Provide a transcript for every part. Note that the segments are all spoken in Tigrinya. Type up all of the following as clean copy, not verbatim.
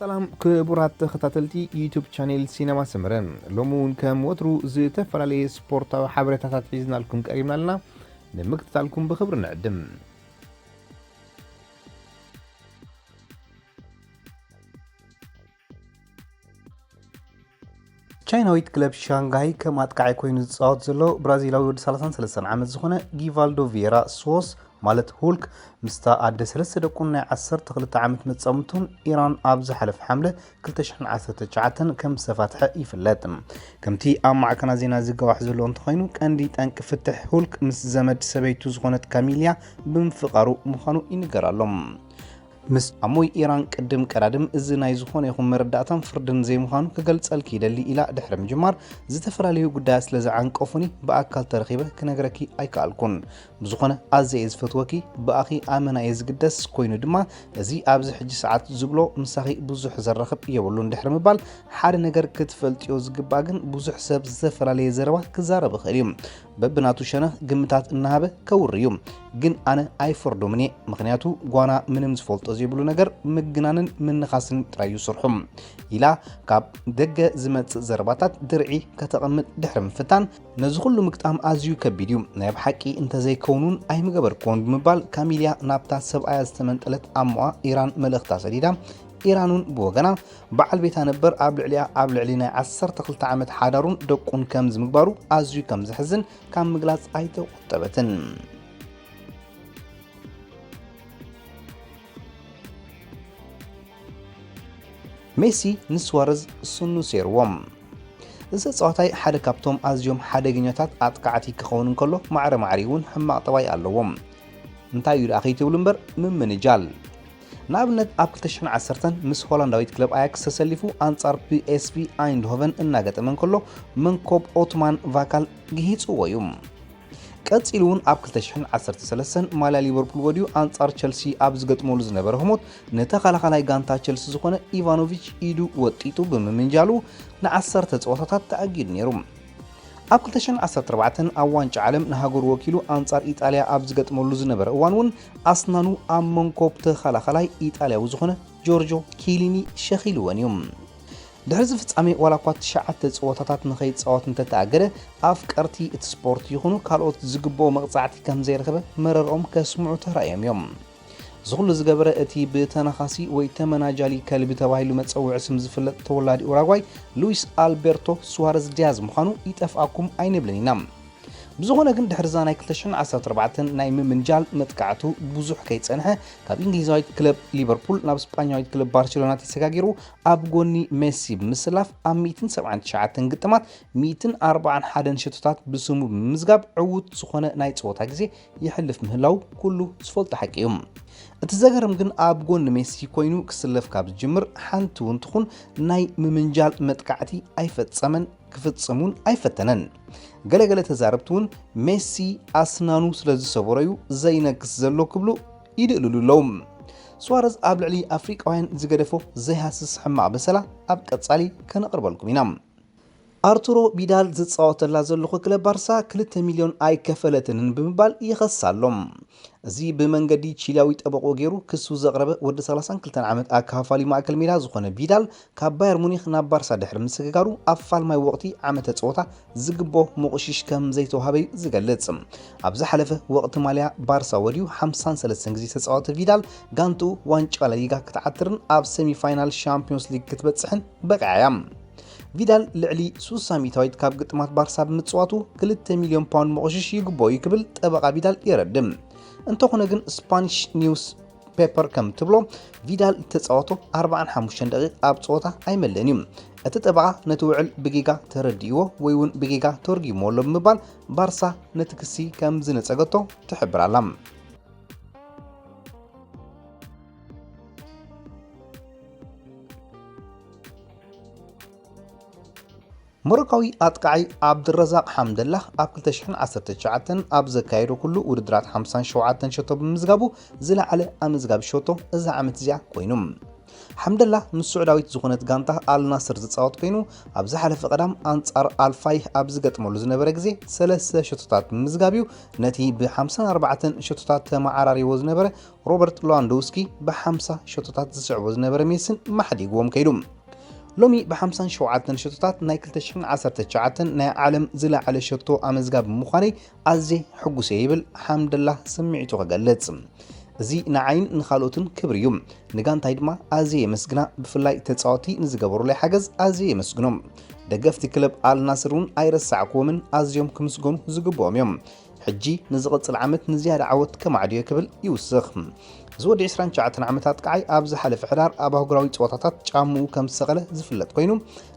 سلام كبرات تختاتلتي يوتيوب شانل سينما سمرن لومون كم وترو زتفرالي سبورتا حبرتات حيزنا لكم قريبنا لنا نمكتتا لكم بخبر نعدم ቻይናዊት ክለብ ሻንጋይ ከማጥቃዕ ኮይኑ ዝጻወት ዘሎ ብራዚላዊ ወዲ 33 ዓመት ዝኾነ ጊቫልዶ ቪየራ ሶስ ማለት ሁልክ ምስታ ኣደ 3 ደቁን ናይ 12 ዓመት መጻምቱን ኢራን ኣብ ዝሓለፈ ሓምለ 2019 ከም ዝተፋትሐ ይፍለጥ። ከምቲ ኣብ ማዕከና ዜና ዝገባሕ ዘሎ እንተኾይኑ ቀንዲ ጠንቂ ፍትሕ ሁልክ ምስ ዘመድ ሰበይቱ ዝኾነት ካሚልያ ብምፍቃሩ ምዃኑ ይንገራሎም። ምስ ኣሞይ ኢራን ቅድም ቀዳድም እዚ ናይ ዝኾነ ይኹን መረዳእታን ፍርድን ዘይምዃኑ ክገልጸልኪ ይደሊ ኢላ ድሕሪ ምጅማር ዝተፈላለዩ ጉዳያት ስለ ዝዓንቀፉኒ ብኣካል ተረኺበ ክነግረኪ ኣይከኣልኩን ብዝኾነ ኣዘየ ዝፈትወኪ ብኣኺ ኣመናየ ዝግደስ ኮይኑ ድማ እዚ ኣብዚ ሕጂ ሰዓት ዝብሎ ምሳኺ ብዙሕ ዘረኽብ የብሉን ድሕሪ ምባል ሓደ ነገር ክትፈልጥዮ ዝግባእ ግን ብዙሕ ሰብ ዝተፈላለየ ዘረባ ክዛረብ ይኽእል እዩ በብናቱ ሸነኽ ግምታት እናሃበ ከውር እዩ ግን ኣነ ኣይፈርዶምን እየ ምክንያቱ ጓና ምንም ዝፈልጦ ዘይብሉ ነገር ምግናንን ምንኻስን ጥራይ ይስርሑም ኢላ ካብ ደገ ዝመጽእ ዘረባታት ድርዒ ከተቐምጥ ድሕሪ ምፍታን ነዚ ኩሉ ምግጣም ኣዝዩ ከቢድ እዩ ናይ ብሓቂ እንተዘይከውኑን ኣይምገበርክዎን ብምባል ካሚልያ ናብታ ሰብኣያ ዝተመንጠለት ኣሞኣ ኢራን መልእኽታ ሰዲዳ ኢራኑን ብወገና በዓል ቤታ ነበር ኣብ ልዕሊ ናይ 12 ዓመት ሓዳሩን ደቁን ከም ዝምግባሩ ኣዝዩ ከም ዝሕዝን ካብ ምግላጽ ኣይተቆጠበትን። ሜሲ ንስዋረዝ ስኑ ሴርዎም እዚ ጸዋታይ ሓደ ካብቶም ኣዝዮም ሓደገኛታት ኣጥቃዕቲ ክኸውን እንከሎ ማዕረ እውን ሕማቕ ጠባይ ኣለዎም እንታይ እዩ ኣኺ ትብሉ እምበር ምምንጃል ንኣብነት ኣብ 2010 ምስ ሆላንዳዊት ክለብ ኣያክስ ተሰሊፉ ኣንጻር PSV ኣይንድሆቨን እናገጠመ እንከሎ መንኮብ ኦትማን ቫካል ግሂጽዎ እዩ ቀፂሉ እውን ኣብ 2013 ማልያ ሊቨርፑል ወዲኡ ኣንጻር ቸልሲ ኣብ ዝገጥመሉ ዝነበረ ህሞት ነተኸላኻላይ ጋንታ ቸልሲ ዝኾነ ኢቫኖቪች ኢዱ ወጢጡ ብምምንጃሉ ን10 ጸወታታት ተኣጊዱ ነይሩ። ኣብ 2014 ኣብ ዋንጫ ዓለም ንሃገሩ ወኪሉ ኣንጻር ኢጣልያ ኣብ ዝገጥመሉ ዝነበረ እዋን እውን ኣስናኑ ኣብ መንኮብ ተኸላኻላይ ኢጣልያዊ ዝኾነ ጆርጆ ኪሊኒ ሸኺልወን እዩ። ድሕሪ ዝፍጻሜ ዋላ እኳ 9 ጸወታታት ንኸይጻወት እንተተኣገደ ኣፍቀርቲ እቲ ስፖርት ይኹኑ ካልኦት ዝግብኦ መቕጻዕቲ ከም ዘይረኸበ መረርኦም ከስምዑ ተራእዮም እዮም። ዝኹሉ ዝገበረ እቲ ብተነኻሲ ወይ ተመናጃሊ ከልቢ ተባሂሉ መፀውዒ ስም ዝፍለጥ ተወላዲ ኡራጓይ ሉዊስ ኣልቤርቶ ስዋረዝ ዲያዝ ምዃኑ ይጠፍኣኩም ኣይንብልን ኢና ብዝኾነ ግን ድሕርዛ ናይ 2014 ናይ ምምንጃል መጥቃዕቱ ብዙሕ ከይጸንሐ ካብ እንግሊዛዊት ክለብ ሊቨርፑል ናብ ስፓኛዊት ክለብ ባርሴሎና ተሰጋጊሩ ኣብ ጎኒ ሜሲ ብምስላፍ ኣብ 179 ግጥማት 141 ሸቶታት ብስሙ ብምዝጋብ ዕዉት ዝኾነ ናይ ጸወታ ግዜ ይሕልፍ ምህላው ኩሉ ዝፈልጦ ሓቂ እዩ። እቲ ዘገርም ግን ኣብ ጎኒ ሜሲ ኮይኑ ክስለፍ ካብ ዝጅምር ሓንቲ እውን ትኹን ናይ ምምንጃል መጥቃዕቲ ኣይፈጸመን ክፍጽሙን ኣይፈተነን ገለገለ ተዛረብቲ እውን ሜሲ ኣስናኑ ስለ ዝሰበረዩ ዘይነግስ ዘሎ ክብሉ ይድእልሉለውም። ስዋረዝ ኣብ ልዕሊ ኣፍሪቃውያን ዝገደፎ ዘይሃስስ ሕማቕ በሰላ ኣብ ቀጻሊ ከነቕርበልኩም ኢና። ኣርቱሮ ቪዳል ዝጻወተላ ዘለኹ ክለብ ባርሳ 2 ሚልዮን ኣይከፈለትንን ብምባል ይኸሳሎም። እዚ ብመንገዲ ቺሊያዊ ጠበቆ ገይሩ ክሱ ዘቕረበ ወዲ 32 ዓመት ኣካፋሊ ማእከል ሜዳ ዝኾነ ቪዳል ካብ ባየር ሙኒኽ ናብ ባርሳ ድሕሪ ምስግጋሩ ኣብ ፋልማይ ወቕቲ ዓመተ ጸወታ ዝግቦ ምቑሽሽ ከም ዘይተዋሃበ ዝገልጽ ኣብ ዝሓለፈ ወቕቲ ማልያ ባርሳ ወዲኡ 53 ግዜ ተጻወተ ቪዳል ጋንቱ ዋንጫ ላሊጋ ክትዓትርን ኣብ ሴሚፋይናል ሻምፒዮንስ ሊግ ክትበጽሕን በቃያ ቪዳል ልዕሊ 300 ካብ ግጥማት ባርሳ ብምጽዋቱ 2 ሚልዮን ፓውንድ መቑሽሽ ይግቦ ይክብል ጠበቃ ቪዳል ይረድም እንተኾነ ግን ስፓኒሽ ኒውስ ፔፐር ከም ትብሎ ቪዳል ተጻወቶ 45 ደቂቕ ኣብ ጸወታ ኣይመለእን እዩ እቲ ጠበቃ ነቲ ውዕል ብጌጋ ተረዲእዎ ወይ እውን ብጌጋ ተርጊሞሎ ብምባል ባርሳ ነቲ ክሲ ከም ዝነጸገቶ ትሕብራላ። ሞሮካዊ ኣጥቃዓይ ዓብድረዛቅ ሐምደላህ ኣብ 2019 ኣብ ዘካየዶ ኩሉ ውድድራት 57 ሸቶ ብምዝጋቡ ዝለዓለ ኣመዝጋቢ ሸቶ እዚ ዓመት እዚኣ ኮይኑ حمدالله ምስ ሱዑዳዊት ዝኾነት ጋንታ አልናስር ዝፃወት ኮይኑ ኣብ ዝሓለፈ ቀዳም ኣንጻር ኣልፋይ ኣብ ዝገጥመሉ ዝነበረ ግዜ 3 ሸቶታት ምዝጋቢው ነቲ ብ54 ሸቶታት ተመዓራሪዎ ዝነበረ ሮበርት ሌዋንዶውስኪ ብ50 ሸቶታት ዝስዕቦ ዝነበረ ሜስን ማሕዲግዎም ከይዱ ሎሚ ብ57 ሸቶታት ናይ 2019 ናይ ዓለም ዝለዓለ ሸቶ ኣመዝጋቢ ምዃነይ ኣዝየ ሕጉስ ይብል ሓምደላህ ስምዒቱ ክገልጽ እዚ ንዓይን ንኻልኦትን ክብሪ እዩ ንጋንታይ ድማ ኣዝየ የመስግና ብፍላይ ተጻዋቲ ንዝገበሩለይ ሓገዝ ኣዝየ የመስግኖም ደገፍቲ ክለብ አልናስር እውን ኣይረሳዕክዎምን ኣዝዮም ክምስገኑ ዝግብኦም እዮም ሕጂ ንዝቕጽል ዓመት ንዝያዳ ዓወት ከማዕድዮ ክብል ይውስኽ ዝወዲ 29 ዓመታት ከዓይ ኣብ ዝሓለፈ ሕዳር ኣብ ኣህጉራዊ ፀወታታት ጫምኡ ከም ዝሰቐለ ዝፍለጥ ኮይኑ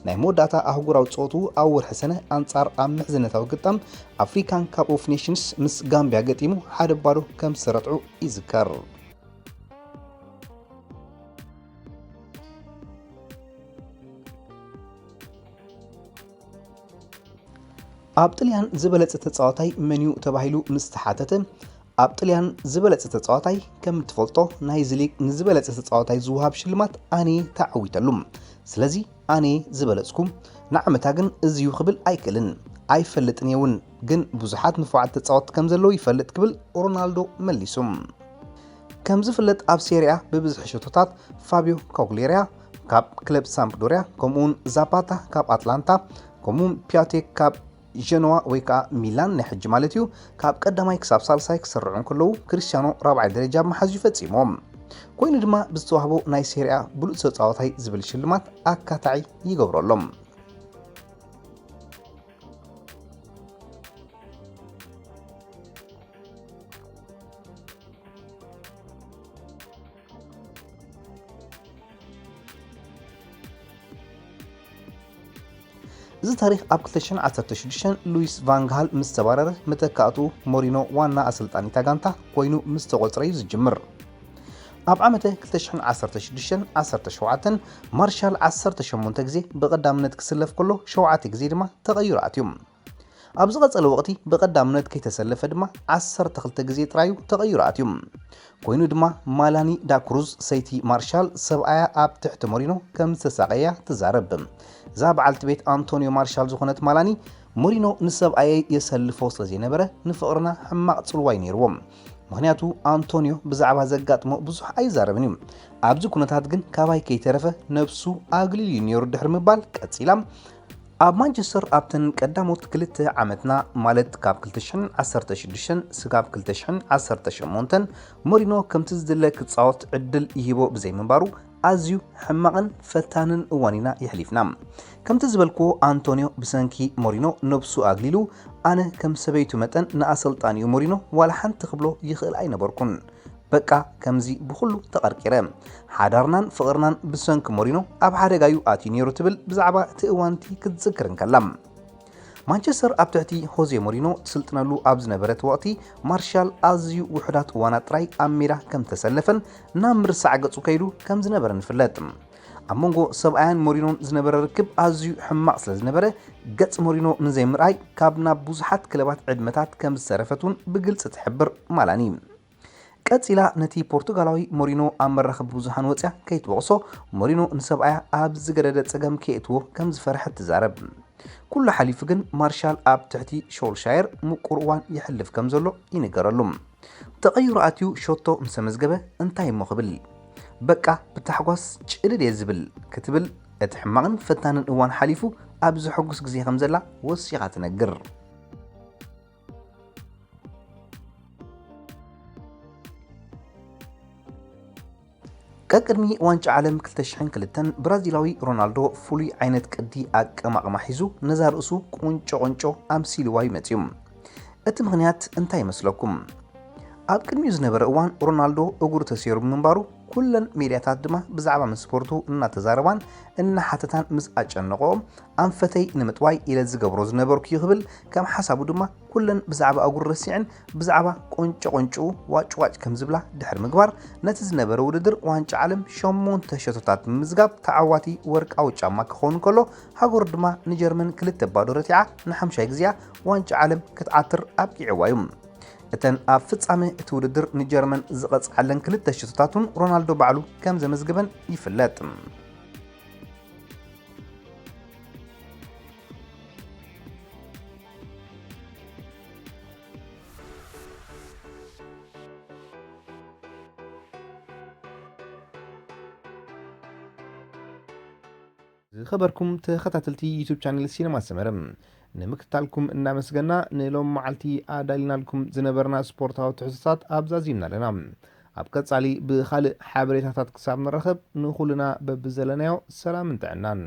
ናይ መወዳእታ ኣህጉራዊ ፀወቱ ኣብ ወርሒ ሰነ ኣንጻር ኣብ ምሕዝነታዊ ግጣም ኣፍሪካን ካፕ ኦፍ ኔሽንስ ምስ ጋምቢያ ገጢሙ 1-0 ከም ዝረትዑ ይዝከር ኣብ ጣልያን ዝበለጸ ተጻዋታይ መን እዩ ተባሂሉ ምስ ተሓተተ ኣብ ጣልያን ዝበለጸ ተጻዋታይ ከም ትፈልጦ ናይ ዝሊግ ንዝበለጸ ተጻዋታይ ዝውሃብ ሽልማት ኣነ ተዓዊተሉ ስለዚ ኣነ ዝበለጽኩም ንዓመታ ግን እዚዩ ክብል ኣይክልን ኣይፈልጥን የውን ግን ብዙሓት ንፉዓት ተጻዋት ከም ዘለዎ ይፈልጥ ክብል ሮናልዶ መሊሱም ከም ዝፍለጥ ኣብ ሴሪያ ብብዝሕ ሸቶታት ፋቢዮ ኮግሌሪያ ካብ ክለብ ሳምፕዶሪያ ከምኡውን ዛፓታ ካብ አትላንታ ከምኡውን ፒያቴክ ካብ ጀኖዋ ወይ ከዓ ሚላን ናይ ሕጂ ማለት እዩ ካብ ቀዳማይ ክሳብ ሳልሳይ ክሰርዑን ከለዉ ክርስቲያኖ ራብዓይ ደረጃ መሓዙ ፈጺሞም ኮይኑ ድማ ብዝተዋህቦ ናይ ሴሪያ ብሉጽ ተጻዋታይ ዝብል ሽልማት ኣካታዒ ይገብረሎም እዚ ታሪክ ኣብ 2016 ሉዊስ ቫን ጋል ምስ ተባረረ መተካእቱ ሞሪኖ ዋና ኣሰልጣኒ ጋንታ ኮይኑ ምስ ተቆጽረ እዩ ዝጅምር ኣብ ዓመተ 2016-17 ማርሻል 18 ግዜ በቀዳምነት ክስለፍ ከሎ 7 ግዜ ድማ ተቐይሩ ኣትዩ ኣብ ዝቐጸለ ወቕቲ በቀዳምነት ከይተሰለፈ ድማ 12 ግዜ ጥራዩ ተቐይሩ ኣትዩ ኮይኑ ድማ ማላኒ ዳክሩዝ ሰይቲ ማርሻል ሰብኣያ ኣብ ትሕቲ ሞሪኖ ከም ዝተሳቀያ ትዛረብ ዛ በዓልቲ ቤት አንቶኒዮ ማርሻል ዝኾነት ማላኒ ሞሪኖ ንሰብኣየ የሰልፎ ስለዘይነበረ ንፍቅርና ሕማቅ ጽልዋይ ነይርዎም ምክንያቱ አንቶኒዮ ብዛዕባ ዘጋጥሞ ብዙሕ ኣይዛረብን እዩ ኣብዚ ኩነታት ግን ካባይ ከይተረፈ ነፍሱ ኣግሊል ነይሩ ድሕሪ ምባል ቀጺላ ኣብ ማንቸስተር ኣብተን ቀዳሞት 2 ዓመትና ማለት ካብ 2016 ስጋብ 2018 ሞሪኖ ከምቲ ዝድለ ክጻወት ዕድል ይሂቦ ብዘይ ምንባሩ ኣዝዩ ሕማቕን ፈታንን እዋኒና ይሕሊፍና ከምቲ ዝበልክዎ አንቶኒዮ ብሰንኪ ሞሪኖ ነብሱ ኣግሊሉ ኣነ ከም ሰበይቱ መጠን ንኣሰልጣኒኡ ሞሪኖ ዋላ ሓንቲ ክብሎ ይኽእል ኣይነበርኩን በቃ ከምዚ ብኩሉ ተቐርቂረ ሓዳርናን ፍቅርናን ብሰንኪ ሞሪኖ ኣብ ሓደጋዩ ኣትዩ ነይሩ ትብል ብዛዕባ እቲ እዋንቲ ክትዝክርን ከላ ማንቸስተር ኣብ ትሕቲ ሆዜ ሞሪኖ ትስልጥነሉ ኣብ ዝነበረት ወቅቲ ማርሻል ኣዝዩ ውሕዳት እዋናት ጥራይ ኣብ ሜዳ ከም ተሰለፈን ናብ ምርሳዕ ገጹ ከይዱ ከም ዝነበረ ንፍለጥ ኣብ መንጎ ሰብኣያን ሞሪኖን ዝነበረ ርክብ ኣዝዩ ሕማቕ ስለ ዝነበረ ገጽ ሞሪኖ ንዘይምርኣይ ካብ ናብ ብዙሓት ክለባት ዕድመታት ከም ዝተረፈቱን ብግልጽ ትሕብር ማላኒ ቀጺላ ነቲ ፖርቱጋላዊ ሞሪኖ ኣብ መራኸቢ ብዙሓን ወፅያ ከይትወቕሶ ሞሪኖ ንሰብኣያ ኣብ ዝገደደ ጸገም ከየትዎ ከም ዝፈርሐት ትዛረብ ኩሉ ሓሊፉ ግን ማርሻል ኣብ ትሕቲ ሾልሻየር ምቁር እዋን ይሕልፍ ከም ዘሎ ይነገረሉ ተቐይሩ ኣትዩ ሾቶ ምስ መዝገበ እንታይ እሞ ክብል በቃ ብታሕጓስ ጭልል ዝብል ክትብል እቲ ሕማቕን ፈታንን እዋን ሓሊፉ ኣብ ዝሕጉስ ግዜ ከም ዘላ ወሲኻ ትነግር ከቅድሚ ዋንጫ ዓለም 2002 ብራዚላዊ ሮናልዶ ፍሉይ ዓይነት ቅዲ ኣቀማቕማ ሒዙ ነዛ ርእሱ ቁንጮ ኣምሲልዋ ይመጽዩ እቲ ምኽንያት እንታይ ይመስለኩም ኣብ ቅድሚኡ ዝነበረ እዋን ሮናልዶ እግሩ ተሰይሩ ምንባሩ ኩለን ሚድያታት ድማ ብዛዕባ ስፖርቱ እናተዛረባን እናሓተታን ምስ ኣጨነቆም ኣንፈተይ ንምጥዋይ ኢለ ዝገብሮ ዝነበርኩ ይኽብል ከም ሓሳቡ ድማ ኩለን ብዛዕባ እግሩ ረሲዕን ብዛዕባ ቆንጮ ዋጭዋጭ ከም ዝብላ ድሕር ምግባር ነቲ ዝነበረ ውድድር ዋንጫ ዓለም 8 ሸቶታት ምዝጋብ ተዓዋቲ ወርቃዊ ጫማ ክኾን ከሎ ሃገሩ ድማ ንጀርመን 2-0 ረቲዓ ንሓምሻይ ግዜ ዋንጫ ዓለም ክትዓትር ኣብቂዕዋ እዩ እተን ኣብ ፍጻሜ እቲ ውድድር ንጀርመን ዝቐጽዓለን ክልተ ሽቶታቱን ሮናልዶ ባዕሉ ከም ዘመዝግበን ይፍለጥ። ዝኸበርኩም ተኸታተልቲ ዩቱብ ቻነል ሲነማ ሰመረም ንምክትታልኩም እናመስገና ንሎም መዓልቲ ኣዳሊናልኩም ዝነበርና ስፖርታዊ ትሕዝቶታት ኣብዛዚምና ኣለና። ኣብ ቀጻሊ ብኻልእ ሓበሬታታት ክሳብ ንረኸብ ንኹልና በብዘለናዮ ሰላምን ጥዕናን